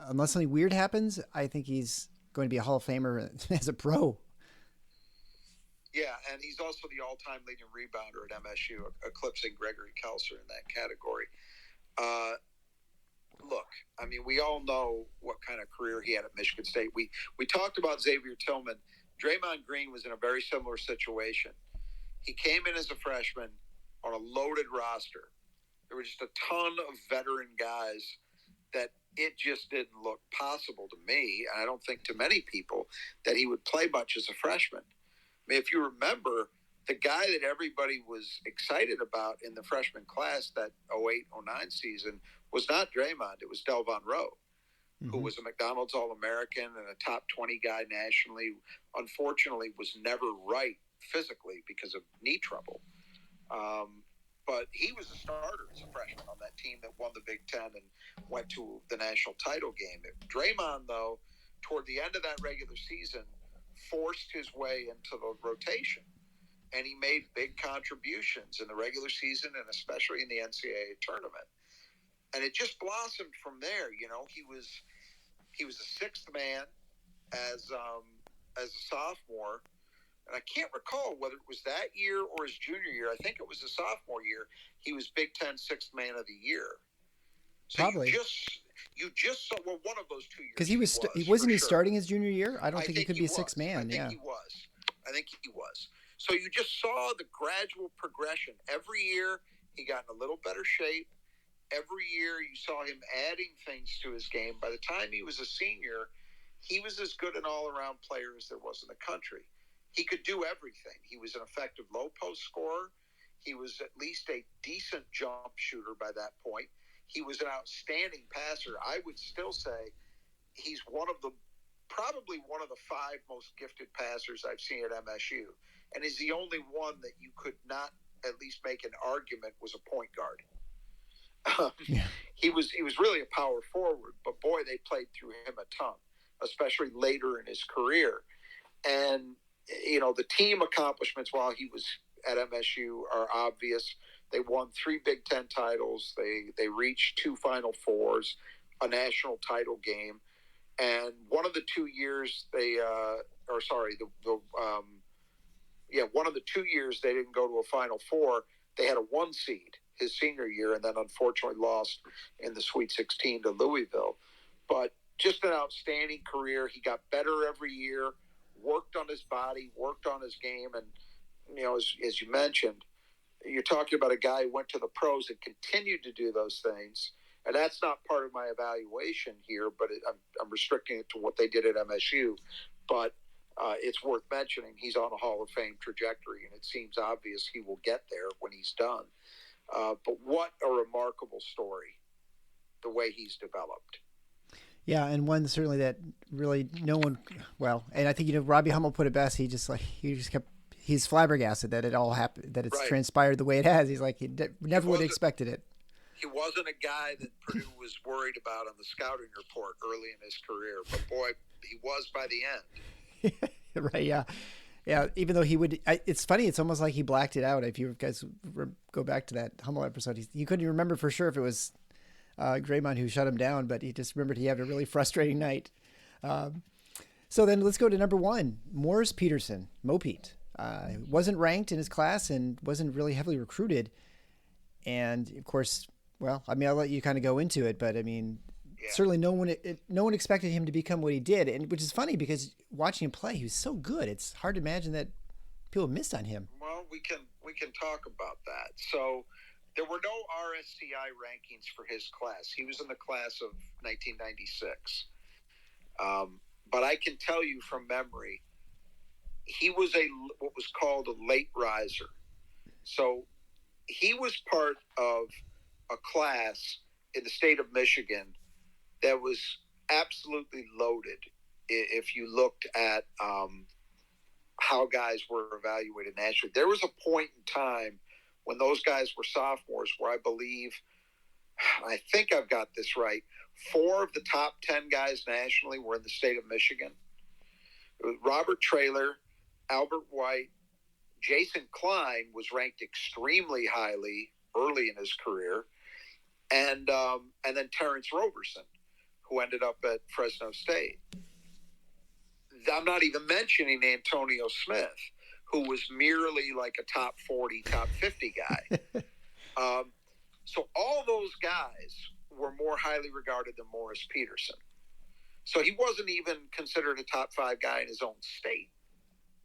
unless something weird happens, I think he's going to be a Hall of Famer as a pro. Yeah, and he's also the all-time leading rebounder at MSU, eclipsing Gregory Kelser in that category. Look, I mean, we all know what kind of career he had at Michigan State. We talked about Xavier Tillman. Draymond Green was in a very similar situation. He came in as a freshman on a loaded roster. There were just a ton of veteran guys that it just didn't look possible to me, and I don't think to many people, that he would play much as a freshman. I mean, if you remember, the guy that everybody was excited about in the freshman class that 08-09 season was not Draymond. It was Delvon Rowe, who was a McDonald's All-American and a top 20 guy nationally. Unfortunately, was never right physically because of knee trouble. But he was a starter as a freshman on that team that won the Big Ten and went to the national title game. Draymond, though, toward the end of that regular season, forced his way into the rotation, and he made big contributions in the regular season and especially in the NCAA tournament. And it just blossomed from there. You know, he was a sixth man as a sophomore, and I can't recall whether it was that year or his junior year. I think it was the sophomore year. He was Big Ten Sixth Man of the Year. So probably. You just saw one of those 2 years. Because he wasn't starting his junior year. I don't think he could be a sixth man. I think he was. So you just saw the gradual progression. Every year he got in a little better shape. Every year you saw him adding things to his game. By the time he was a senior, he was as good an all-around player as there was in the country. He could do everything. He was an effective low post scorer. He was at least a decent jump shooter by that point. He was an outstanding passer. I would still say he's probably one of the 5 most gifted passers I've seen at MSU. And he's the only one that you could not at least make an argument was a point guard. Yeah. He was really a power forward, but boy, they played through him a ton, especially later in his career. And, the team accomplishments while he was at MSU are obvious. They won 3 Big Ten titles. They reached 2 Final Fours, a national title game. And one of the 2 years one of the 2 years they didn't go to a Final Four. They had a 1 seed his senior year, and then unfortunately lost in the Sweet 16 to Louisville. But just an outstanding career. He got better every year, worked on his body, worked on his game, and as you mentioned, you're talking about a guy who went to the pros and continued to do those things. And that's not part of my evaluation here, but I'm restricting it to what they did at MSU. But it's worth mentioning he's on a Hall of Fame trajectory, and it seems obvious he will get there when he's done. But what a remarkable story, the way he's developed. Yeah, and one certainly that really no one. Well, and I think Robbie Hummel put it best. He's flabbergasted that it all happened, that it's transpired the way it has. He's like he never would have expected it. He wasn't a guy that Purdue was worried about on the scouting report early in his career, but boy, he was by the end. Right? Yeah. Yeah, even though he would, it's funny. It's almost like he blacked it out. If you guys go back to that Hummel episode, he couldn't remember for sure if it was Draymond who shut him down, but he just remembered he had a really frustrating night. So then let's go to number 1, Morris Peterson, Mo Pete. Wasn't ranked in his class and wasn't really heavily recruited. And of course, well, I mean, I'll let you kind of go into it, but I mean, certainly no one expected him to become what he did, and which is funny because watching him play, he was so good. It's hard to imagine that people missed on him. Well, we can talk about that. So there were no RSCI rankings for his class. He was in the class of 1996. But I can tell you from memory, he was what was called a late riser. So he was part of a class in the state of Michigan that was absolutely loaded if you looked at how guys were evaluated nationally. There was a point in time when those guys were sophomores where I think I've got this right, 4 of the top 10 guys nationally were in the state of Michigan. It was Robert Traylor, Albert White, Jason Klein was ranked extremely highly early in his career, and then Terrence Roberson, who ended up at Fresno State. I'm not even mentioning Antonio Smith, who was merely like a top 40, top 50 guy. So all those guys were more highly regarded than Morris Peterson. So he wasn't even considered a top 5 guy in his own state.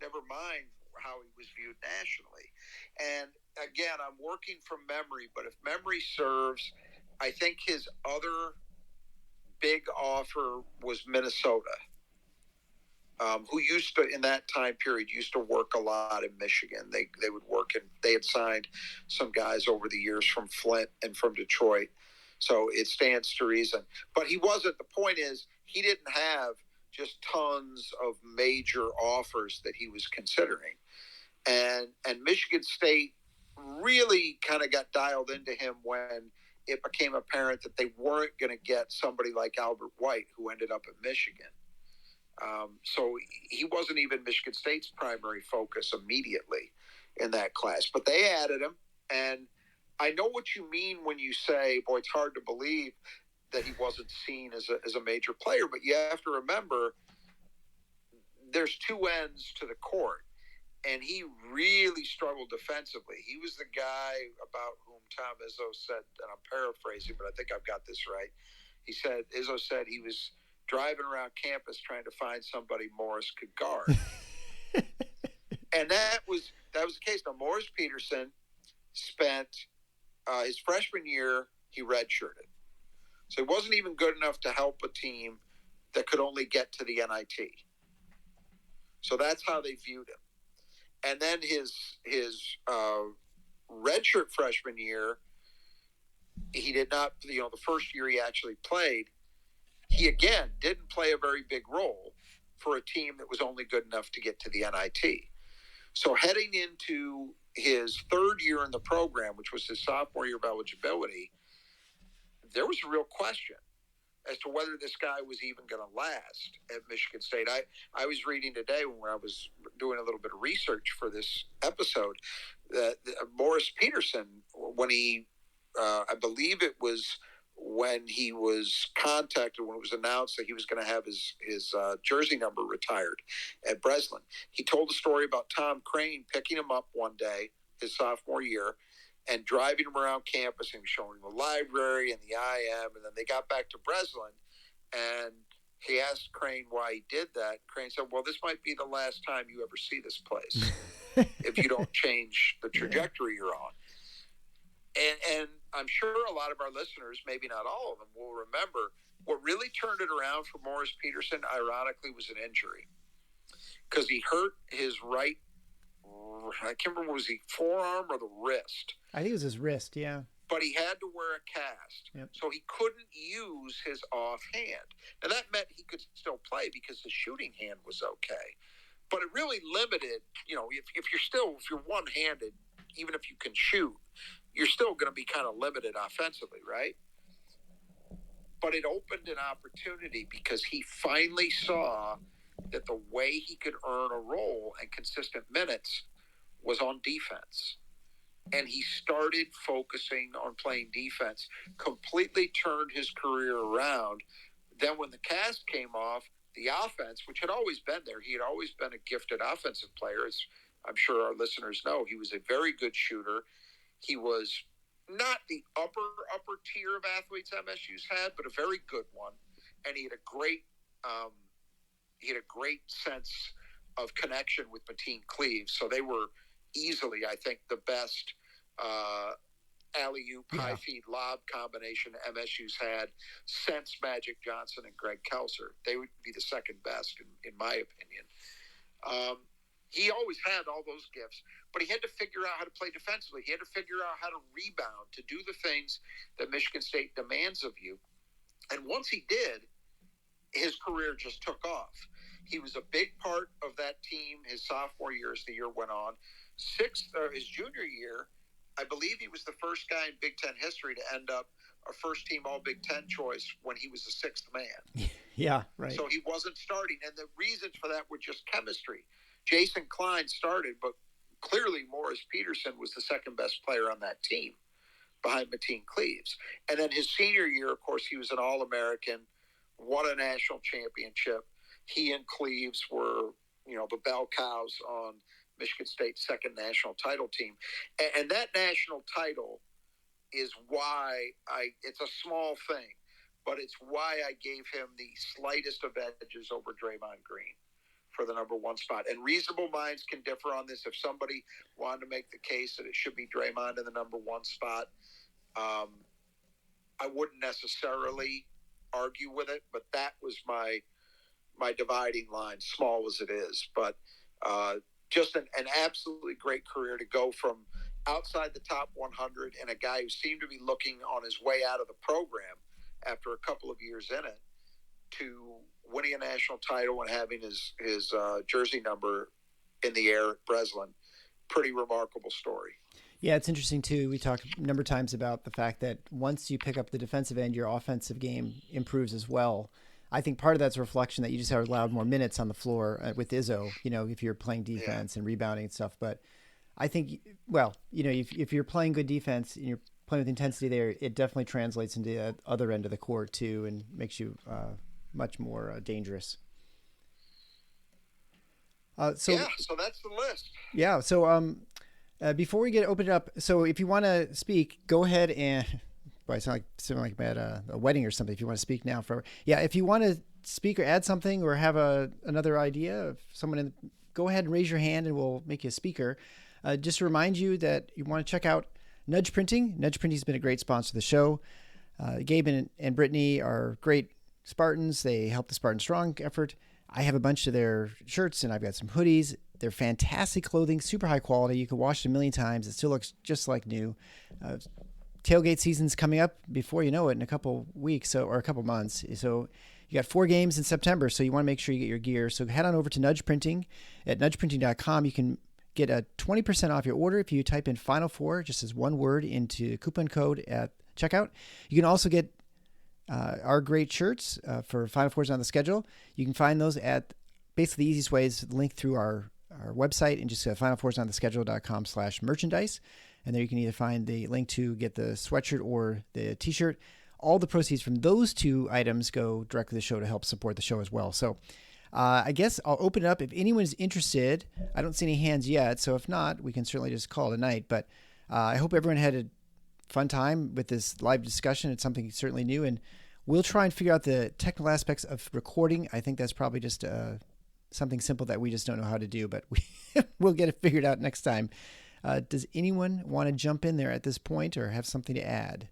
Never mind how he was viewed nationally. And again, I'm working from memory, but if memory serves, I think his other big offer was Minnesota, who used to, in that time period, used to work a lot in Michigan. They would work, and they had signed some guys over the years from Flint and from Detroit. So it stands to reason. But he wasn't, the point is, he didn't have just tons of major offers that he was considering. And Michigan State really kind of got dialed into him when it became apparent that they weren't going to get somebody like Albert White, who ended up at Michigan. So he wasn't even Michigan State's primary focus immediately in that class. But they added him, and I know what you mean when you say, boy, it's hard to believe that he wasn't seen as a major player. But you have to remember, there's 2 ends to the court. And he really struggled defensively. He was the guy about whom Tom Izzo said, and I'm paraphrasing, but I think I've got this right. Izzo said he was driving around campus trying to find somebody Morris could guard. And that was the case. Now, Morris Peterson spent his freshman year, he redshirted. So he wasn't even good enough to help a team that could only get to the NIT. So that's how they viewed him. And then his redshirt freshman year, he did not, the first year he actually played, he again didn't play a very big role for a team that was only good enough to get to the NIT. So heading into his third year in the program, which was his sophomore year of eligibility, there was a real question as to whether this guy was even going to last at Michigan State. I was reading today when I was doing a little bit of research for this episode that Morris Peterson, when he, I believe it was when he was contacted, when it was announced that he was going to have his jersey number retired at Breslin, he told a story about Tom Crane picking him up one day, his sophomore year, and driving him around campus and showing him the library and the IM. And then they got back to Breslin, and he asked Crane why he did that. Crane said, well, this might be the last time you ever see this place if you don't change the trajectory you're on. And I'm sure a lot of our listeners, maybe not all of them, will remember what really turned it around for Morris Peterson, ironically, was an injury. Because he hurt his right, I can't remember, was he forearm or the wrist? I think it was his wrist, yeah. But he had to wear a cast. Yep. So he couldn't use his offhand. And that meant he could still play because his shooting hand was okay. But it really limited, if you're one-handed, even if you can shoot, you're still going to be kind of limited offensively, right? But it opened an opportunity because he finally saw that the way he could earn a role and consistent minutes was on defense. And he started focusing on playing defense, completely turned his career around. Then when the cast came off, the offense, which had always been there, he had always been a gifted offensive player, as I'm sure our listeners know. He was a very good shooter. He was not the upper tier of athletes MSU's had, but a very good one. And he had a great sense of connection with Mateen Cleaves. So they were easily, I think, the best alley-oop, high-feed lob combination MSU's had since Magic Johnson and Greg Kelser. They would be the second best, in my opinion. He always had all those gifts, but he had to figure out how to play defensively. He had to figure out how to rebound, to do the things that Michigan State demands of you. And once he did, his career just took off. He was a big part of that team his sophomore year as the year went on. His junior year, I believe he was the first guy in Big Ten history to end up a first-team All-Big Ten choice when he was the sixth man. Yeah, right. So he wasn't starting, and the reasons for that were just chemistry. Jason Klein started, but clearly Morris Peterson was the second best player on that team behind Mateen Cleaves. And then his senior year, of course, he was an All-American, won a national championship. He and Cleaves were, the bell cows on Michigan State's second national title team. And that national title is why it's a small thing, but it's why I gave him the slightest of edges over Draymond Green for the number one spot. And reasonable minds can differ on this. If somebody wanted to make the case that it should be Draymond in the number one spot, I wouldn't necessarily argue with it, but that was my dividing line, small as it is. But just an absolutely great career to go from outside the top 100 and a guy who seemed to be looking on his way out of the program after a couple of years in it, to winning a national title and having his jersey number in the air at Breslin. Pretty remarkable story. Yeah, it's interesting too. We talked a number of times about the fact that once you pick up the defensive end, your offensive game improves as well. I think part of that's a reflection that you just are allowed more minutes on the floor with Izzo, if you're playing defense and rebounding and stuff. But I think, if you're playing good defense and you're playing with intensity there, it definitely translates into the other end of the court too and makes you much more dangerous. So that's the list. Yeah. So before we open it up, so if you want to speak, go ahead and. Boy, I sound like I'm at a wedding or something. If you want to speak now, if you want to speak or add something or have another idea of someone, go ahead and raise your hand and we'll make you a speaker. Just to remind you that you want to check out Nudge Printing. Nudge Printing has been a great sponsor of the show. Gabe and Brittany are great Spartans. They help the Spartan Strong effort. I have a bunch of their shirts and I've got some hoodies. They're fantastic clothing, super high quality. You can wash it a million times. It still looks just like new. Tailgate season's coming up before you know it in a couple weeks or a couple months. So you got 4 games in September, so you want to make sure you get your gear. So head on over to Nudge Printing at nudgeprinting.com. You can get a 20% off your order if you type in Final Four, just as one word, into coupon code at checkout. You can also get our great shirts for Final Fours on the schedule. You can find those at basically the easiest way is link through our website and just finalfoursontheschedule.com/merchandise. And there you can either find the link to get the sweatshirt or the t-shirt. All the proceeds from those 2 items go directly to the show to help support the show as well. So I guess I'll open it up. If anyone's interested, I don't see any hands yet. So if not, we can certainly just call it a night. But I hope everyone had a fun time with this live discussion. It's something certainly new. And we'll try and figure out the technical aspects of recording. I think that's probably just something simple that we just don't know how to do. But we'll get it figured out next time. Does anyone want to jump in there at this point or have something to add?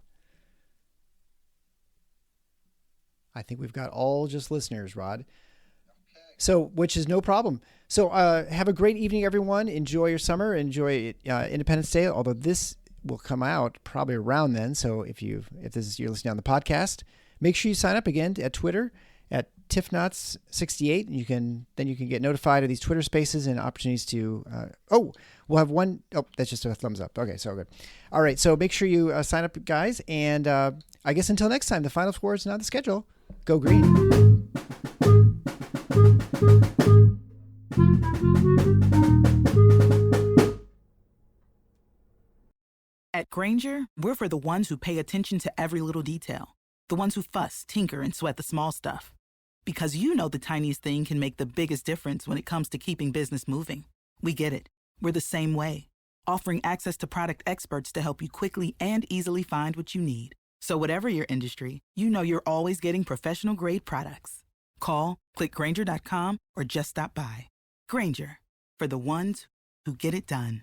I think we've got all just listeners, Rod. So, which is no problem. So have a great evening, everyone. Enjoy your summer. Enjoy Independence Day, although this will come out probably around then. So if you're listening on the podcast, make sure you sign up again at Twitter at TiffKnots68. And you can get notified of these Twitter spaces and opportunities to, we'll have one. Oh, that's just a thumbs up. Okay, so good. All right, so make sure you sign up, guys. And I guess until next time, the Final Four is not the schedule. Go Green. At Grainger, we're for the ones who pay attention to every little detail. The ones who fuss, tinker, and sweat the small stuff. Because you know the tiniest thing can make the biggest difference when it comes to keeping business moving. We get it. We're the same way. Offering access to product experts to help you quickly and easily find what you need. So whatever your industry, you know you're always getting professional-grade products. Call, click Grainger.com, or just stop by. Grainger, for the ones who get it done.